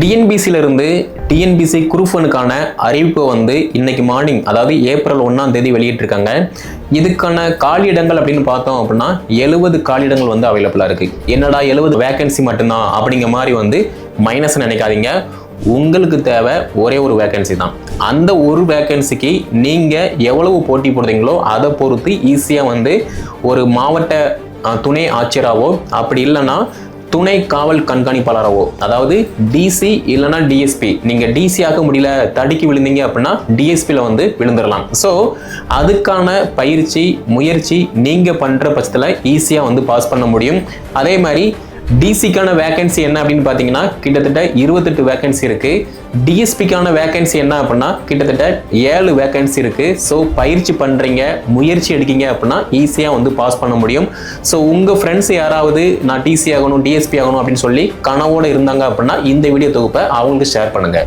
டிஎன்பிசியில இருந்து TNPSC group ஒன்னுக்கான அறிவிப்பு வந்து இன்னைக்கு மார்னிங், அதாவது ஏப்ரல் 1ஆம் தேதி வெளியிட்டிருக்காங்க. இதுக்கான காலியிடங்கள் அப்படின்னு பார்த்தோம் அப்படின்னா 70 காலியிடங்கள் வந்து அவைலபிளா இருக்கு. என்னடா 70 வேகன்சி மட்டும்தான் அப்படிங்கிற மாதிரி வந்து மைனஸ் நினைக்காதீங்க. உங்களுக்கு தேவை ஒரே ஒரு வேகன்சி தான். அந்த ஒரு வேகன்சிக்கு நீங்க எவ்வளவு போட்டி போடுறீங்களோ அதை பொறுத்து ஈஸியா வந்து ஒரு மாவட்ட துணை ஆட்சியராவோ அப்படி இல்லைன்னா துணை காவல் கண்காணிப்பாளராவோ, அதாவது டிசி இல்லைன்னா டிஎஸ்பி, நீங்க டிசி ஆக முடியல தடுக்கி விழுந்தீங்க அப்படின்னா டிஎஸ்பியில் வந்து விழுந்துடலாம். ஸோ அதுக்கான பயிற்சி முயற்சி நீங்க பண்ற பட்சத்தில் ஈஸியா வந்து பாஸ் பண்ண முடியும். அதே மாதிரி டிசிக்கான வேகன்சி என்ன அப்படின்னு பார்த்தீங்கன்னா கிட்டத்தட்ட 28 வேகன்சி இருக்கு. டிஎஸ்பிக்கான வேகன்சி என்ன அப்படின்னா கிட்டத்தட்ட 7 வேகன்சி இருக்கு. ஸோ பயிற்சி பண்றீங்க, முயற்சி எடுக்கீங்க அப்படின்னா ஈஸியா வந்து பாஸ் பண்ண முடியும். ஸோ உங்க ஃப்ரெண்ட்ஸ் யாராவது நான் டிசி ஆகணும் டிஎஸ்பி ஆகணும் அப்படின்னு சொல்லி கனவோட இருந்தாங்க அப்படின்னா இந்த வீடியோ தொகுப்பை அவங்களுக்கு ஷேர் பண்ணுங்க.